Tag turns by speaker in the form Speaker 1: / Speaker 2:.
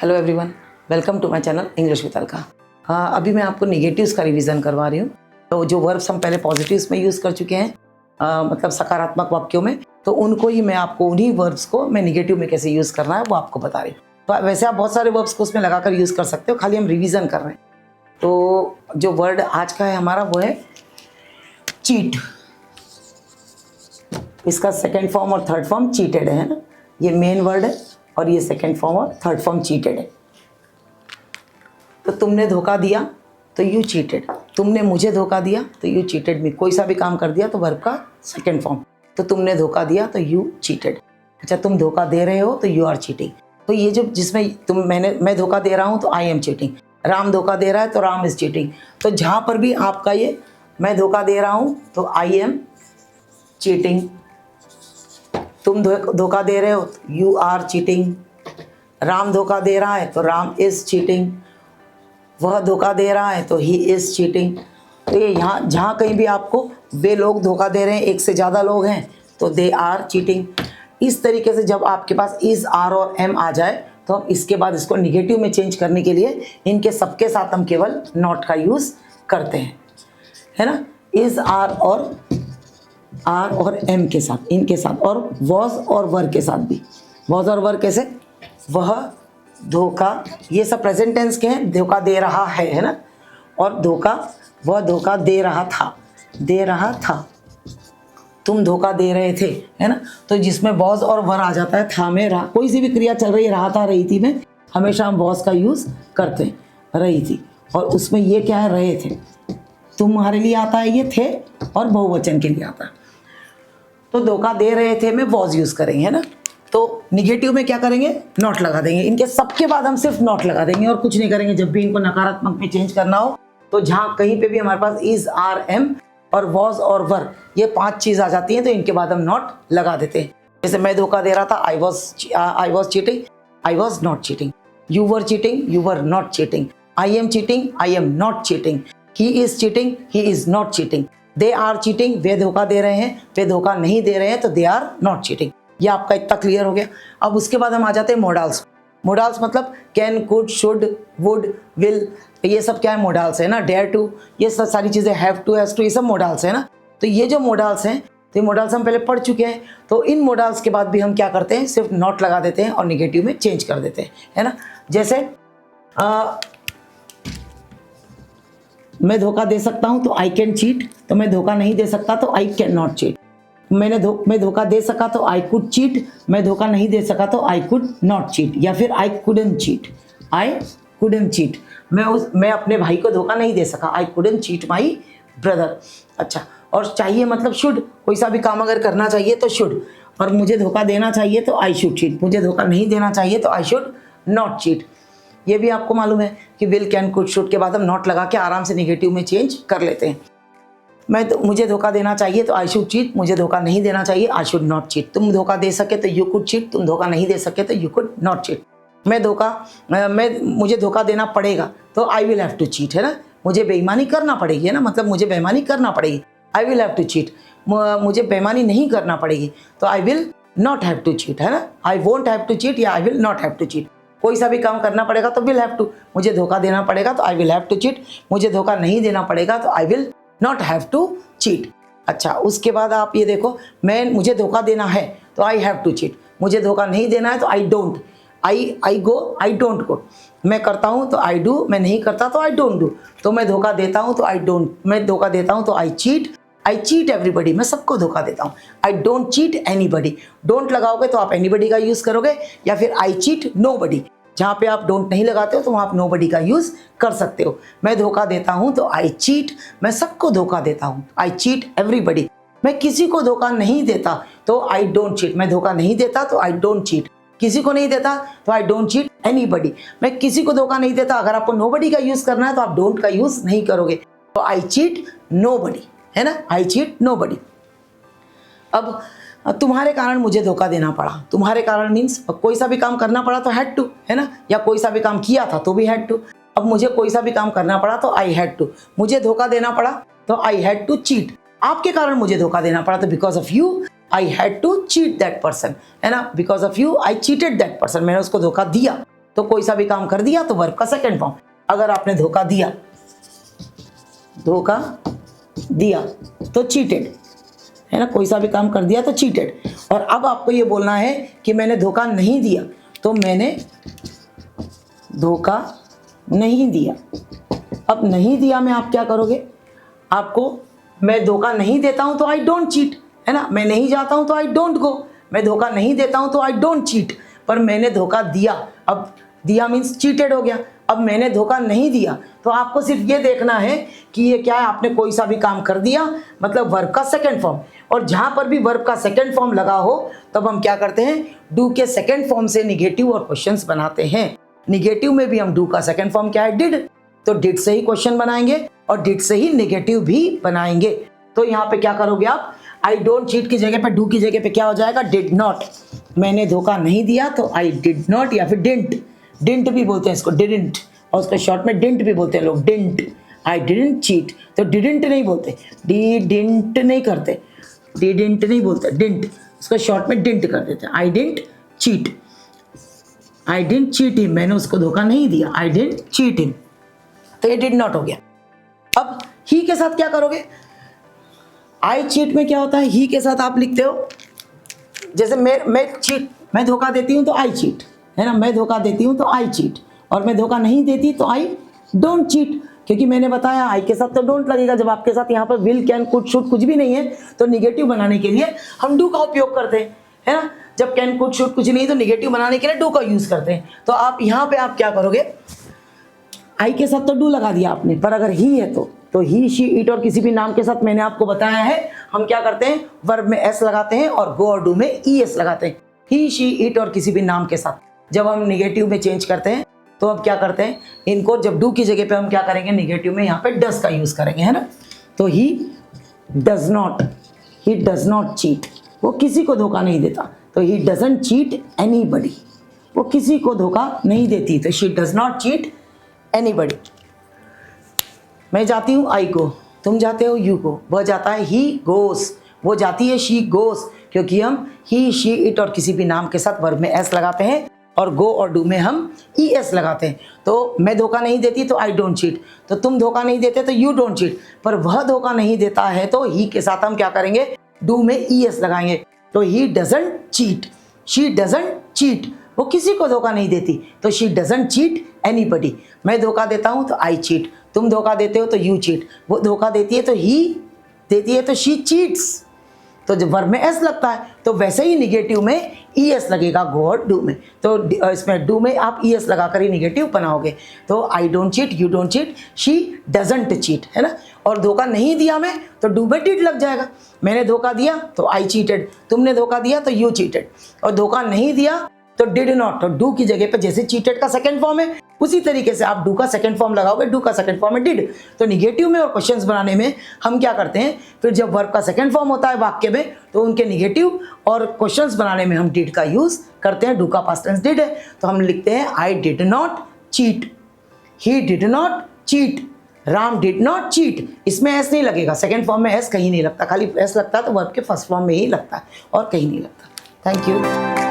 Speaker 1: Hello everyone, welcome to my channel English with Alka. अभी मैं आपको नेगेटिव्स का रिवीजन करवा रही हूँ। तो जो वर्ब्स हम पहले पॉजिटिव्स में यूज़ कर चुके हैं, मतलब सकारात्मक वाक्यों में, तो उनको ही मैं आपको उन्हीं वर्ब्स को मैं नेगेटिव में कैसे यूज़ करना है वो आपको बता रही हूँ। तो वैसे आप बहुत सारे वर्ब्स को उसमें लगाकर यूज़ कर सकते हो, खाली हम रिवीजन कर रहे हैं। तो जो वर्ड आज का है हमारा वो है चीट। इसका सेकेंड फॉर्म और थर्ड फॉर्म चीटेड है ना। ये मेन वर्ड है और ये सेकेंड फॉर्म और थर्ड फॉर्म चीटेड है। तो तुमने धोखा दिया तो यू चीटेड, तुमने मुझे धोखा दिया तो यू चीटेड मी। कोई सा भी काम कर दिया तो वर्ब का सेकेंड फॉर्म। तो तुमने धोखा दिया तो यू चीटेड। अच्छा, तुम धोखा दे रहे हो तो यू आर चीटिंग। तो ये जो जिसमें मैं धोखा दे रहा हूँ तो आई एम चीटिंग। राम धोखा दे रहा है तो राम इज चीटिंग। तो जहाँ पर भी आपका ये मैं धोखा दे रहा हूँ तो आई एम चीटिंग। तुम धोखा दे रहे हो यू आर चीटिंग। राम धोखा दे रहा है तो राम इज चीटिंग। वह धोखा दे रहा है तो ही इज चीटिंग। तो ये यहाँ जहाँ कहीं भी आपको वे लोग धोखा दे रहे हैं, एक से ज़्यादा लोग हैं, तो दे आर चीटिंग। इस तरीके से जब आपके पास इज आर और एम आ जाए तो हम इसके बाद इसको निगेटिव में चेंज करने के लिए इनके सबके साथ हम केवल नॉट का यूज़ करते हैं, है ना। इज आर और एम के साथ, इनके साथ, और वॉज और वर के साथ भी। वॉज और वर कैसे? वह धोखा, ये सब प्रेजेंट टेंस के हैं। धोखा दे रहा है ना। और धोखा, वह धोखा दे रहा था। तुम धोखा दे रहे थे, है ना। तो जिसमें वॉज और वर आ जाता है, था में रहा, कोई सी भी क्रिया चल रही है, रहा था रही थी में हमेशा हम वॉज का यूज़ करते हैं, रही थी। और उसमें ये क्या है, रहे थे। तुम्हारे लिए आता है ये थे, और बहुवचन के लिए आता है। तो धोखा दे रहे थे में वॉज यूज़ करेंगे, है ना। तो निगेटिव में क्या करेंगे, नॉट लगा देंगे। इनके सबके बाद हम सिर्फ नॉट लगा देंगे और कुछ नहीं करेंगे। जब भी इनको नकारात्मक में चेंज करना हो तो जहाँ कहीं पे भी हमारे पास इज आर एम और वॉज और वर, ये 5 चीज़ आ जाती हैं, तो इनके बाद हम नॉट लगा देते हैं। जैसे मैं धोखा दे रहा था, I was cheating, I was not cheating. You were cheating, you were not cheating. I am cheating, I am not cheating. He is cheating, he is not cheating. They are cheating, वे धोखा दे रहे हैं, वे धोखा नहीं दे रहे हैं, तो दे आर नॉट चीटिंग। ये आपका इतना क्लियर हो गया। अब उसके बाद हम आ जाते हैं मोडाल्स। मोडाल्स मतलब can, could, should, would, will, ये सब क्या है, मोडाल्स है ना। डेयर टू, ये सब सारी चीज़ें, हैव टू, हैज टू, ये सब मोडाल्स है ना। तो ये जो मोडाल्स हैं, तो ये मोडाल्स हम पहले पढ़ चुके हैं। तो इन मोडाल्स के बाद भी हम क्या करते हैं, सिर्फ नॉट लगा देते हैं और निगेटिव में चेंज कर देते हैं, है ना। जैसे मैं धोखा दे सकता हूँ तो आई कैन चीट, तो मैं धोखा नहीं दे सकता तो आई कैन नॉट चीट। मैं धोखा दे सका तो आई कुड चीट, मैं धोखा नहीं दे सका तो आई कुड नॉट चीट, या फिर आई कुडंट चीट। मैं अपने भाई को धोखा नहीं दे सका, I couldn't cheat my brother. अच्छा, और चाहिए मतलब शुड, कोई सा भी काम अगर करना चाहिए तो शुड। और मुझे धोखा देना चाहिए तो आई शुड चीट, मुझे धोखा नहीं देना चाहिए तो आई शुड नॉट चीट। ये भी आपको मालूम है कि विल, कैन, कुड, शुड के बाद हम नॉट लगा के आराम से निगेटिव में चेंज कर लेते हैं। मुझे धोखा देना चाहिए तो आई शुड चीट, मुझे धोखा नहीं देना चाहिए आई शुड नॉट चीट। तुम धोखा दे सके तो यू कुड चीट, तुम धोखा नहीं दे सके तो यू कुड नॉट चीट। मुझे धोखा देना पड़ेगा तो I will have to cheat, है ना। मुझे बेईमानी करना पड़ेगी, है ना, मतलब मुझे बेईमानी करना पड़ेगी, I will have to cheat. मुझे बेईमानी नहीं करना पड़ेगी तो I will not have to cheat, है ना। I won't have to cheat या I will not have to cheat. कोई सा भी काम करना पड़ेगा तो विल हैव टू। मुझे धोखा देना पड़ेगा तो I will have to cheat, मुझे धोखा नहीं देना पड़ेगा तो I will not have to cheat. अच्छा, उसके बाद आप ये देखो, मुझे धोखा देना है तो आई हैव टू चीट, मुझे धोखा नहीं देना है तो I don't. I go, I don't go. मैं करता हूँ तो आई डू, मैं नहीं करता तो आई डोंट डू। तो मैं धोखा देता हूँ तो आई डोंट, मैं धोखा देता हूँ तो आई चीट एवरीबडी, मैं सबको धोखा देता हूँ। I don't cheat anybody. Don't लगाओगे तो आप एनीबडी का यूज़ करोगे, या फिर आई चीट नोबडी। जहाँ पे आप डोंट नहीं लगाते हो तो वहाँ आप नोबडी का यूज़ कर सकते हो। मैं धोखा देता हूँ तो आई चीट, मैं सबको धोखा देता हूँ, आई चीट एवरीबडी। मैं किसी को धोखा नहीं देता तो आई डोंट चीट, मैं धोखा नहीं देता तो आई डोंट चीट। किसी को नहीं देता तो आई डोंट चीट एनीबडी। मैं किसी को धोखा नहीं देता, अगर आपको नोबडी का यूज़ करना है तो आप डोंट का यूज़ नहीं करोगे, तो आई चीट नोबडी, है ना, आई चीट नोबडी। अब तुम्हारे कारण मुझे धोखा देना पड़ा। तुम्हारे कारण मीन्स कोई सा भी काम करना पड़ा तो हैड टू, है ना, या कोई सा भी काम किया था तो भी हैड टू। अब मुझे कोई सा भी काम करना पड़ा तो आई हैड टू। मुझे धोखा देना पड़ा तो आई हैड टू चीट। आपके कारण मुझे धोखा देना पड़ा तो because of you I had to cheat that person, है ना, because of you I cheated that person, मैंने उसको धोखा दिया। तो कोई सा भी काम कर दिया तो वर्ब का सेकंड फॉर्म। अगर आपने धोखा दिया तो चीटेड है ना, कोई सा भी काम कर दिया तो चीटेड। और अब आपको ये बोलना है कि मैंने धोखा नहीं दिया, तो मैंने धोखा नहीं दिया। अब नहीं दिया में आप क्या करोगे, आपको मैं धोखा नहीं देता हूं तो आई डोंट चीट, है ना, मैं नहीं जाता हूं तो आई डोंट गो, मैं धोखा नहीं देता हूं तो आई डोंट चीट, पर मैंने धोखा दिया, अब दिया मीन्स चीटेड हो गया। अब मैंने धोखा नहीं दिया तो आपको सिर्फ ये देखना है कि ये क्या है, आपने कोई सा भी काम कर दिया, मतलब वर्ब का सेकंड फॉर्म। और जहां पर भी वर्ब का सेकंड फॉर्म लगा हो तब हम क्या करते हैं, डू के सेकंड फॉर्म से निगेटिव और क्वेश्चंस बनाते हैं। निगेटिव में भी हम डू का सेकंड फॉर्म क्या है, डिड, तो डिड से ही क्वेश्चन बनाएंगे और डिड से ही निगेटिव भी बनाएंगे। तो यहाँ पे क्या करोगे आप, आई डोंट चीट की जगह पे, डू की जगह पे क्या हो जाएगा, डिड नॉट। मैंने धोखा नहीं दिया तो आई डिड नॉट, या फिर डिडंट, डिडंट भी बोलते हैं इसको, डिडंट, और उसको शॉर्ट में डिडंट भी बोलते हैं लोग, डिडंट। आई डिडंट चीट, तो डिडंट नहीं बोलते, डिडंट नहीं करते, डिडंट नहीं बोलते, डिडंट, इसको शॉर्ट में डिडंट कर देते हैं। I didn't cheat, I didn't cheat him, मैंने उसको धोखा नहीं दिया, आई डिडंट चीट हिम, तो ये डिड नॉट हो गया। अब ही के साथ क्या करोगे, आई चीट में क्या होता है, ही के साथ आप लिखते हो, जैसे मैं धोखा देती हूँ तो आई चीट, है ना, मैं धोखा देती हूँ तो आई चीट, और मैं धोखा नहीं देती तो आई डोंट चीट, क्योंकि मैंने बताया आई के साथ तो डोंट लगेगा। जब आपके साथ यहाँ पर विल, कैन, कुड, शुड कुछ भी नहीं है तो निगेटिव बनाने के लिए हम डू का उपयोग करते हैं, है ना। जब कैन, कुड, शुड कुछ नहीं तो निगेटिव बनाने के लिए डू का यूज करते हैं। तो आप यहाँ पे आप क्या करोगे, आई के साथ तो डू लगा दिया आपने, पर अगर ही है तो ही, शी, इट और किसी भी नाम के साथ मैंने आपको बताया है हम क्या करते हैं, वर्ब में एस लगाते हैं और गो और डू में ई एस लगाते हैं। ही, शी, इट और किसी भी नाम के साथ जब हम निगेटिव में चेंज करते हैं तो अब क्या करते हैं, इनको जब डू की जगह पे हम क्या करेंगे, निगेटिव में यहाँ पे डज का यूज करेंगे, है ना। तो ही डज नॉट चीट, वो किसी को धोखा नहीं देता, तो ही डजंट चीट एनीबडी, वो किसी को धोखा नहीं देती, तो she does not cheat anybody. मैं जाती हूँ आई को, तुम जाते हो यू को, वह जाता है ही गोस, वो जाती है शी गोस, क्योंकि हम ही, शी, इट और किसी भी नाम के साथ वर्ब में एस लगाते हैं और गो और डू में हम ई एस लगाते हैं। तो मैं धोखा नहीं देती तो आई डोंट चीट, तो तुम धोखा नहीं देते तो यू डोंट चीट, पर वह धोखा नहीं देता है तो ही के साथ हम क्या करेंगे, डू में ई एस लगाएंगे। तो he doesn't cheat, she doesn't cheat, वो किसी को धोखा नहीं देती, तो शी डजंट चीट एनीबडी। मैं धोखा देता हूँ तो आई चीट, तुम धोखा देते हो तो यू चीट, वो धोखा देती है तो ही देती है तो शी चीट्स। तो जब वर्ब में एस लगता है तो वैसे ही निगेटिव में ई एस लगेगा गो और डू में, तो इसमें डू में आप ई एस लगाकर ही निगेटिव बनाओगे। तो I don't cheat, you don't cheat, she doesn't cheat, है ना। और धोखा नहीं दिया मैं तो डू में डिड लग जाएगा। मैंने धोखा दिया तो आई चीटेड, तुमने धोखा दिया तो यू चीटेड, और धोखा नहीं दिया तो डिड नॉट, तो डू की जगह पे जैसे चीटेड का सेकंड फॉर्म है उसी तरीके से आप डू का सेकंड फॉर्म लगाओगे, डू का सेकंड फॉर्म है डिड। तो निगेटिव में और क्वेश्चंस बनाने में हम क्या करते हैं, फिर जब वर्ब का सेकंड फॉर्म होता है वाक्य में तो उनके निगेटिव और क्वेश्चंस बनाने में हम डिड का यूज करते हैं। डू का पास्ट टेंस डिड है तो हम लिखते हैं I did not cheat, he did not cheat, Ram did not cheat. इसमें एस नहीं लगेगा, सेकंड फॉर्म में एस कहीं नहीं लगता, खाली एस लगता है तो वर्ब के फर्स्ट फॉर्म में ही लगता है और कहीं नहीं लगता। Thank you.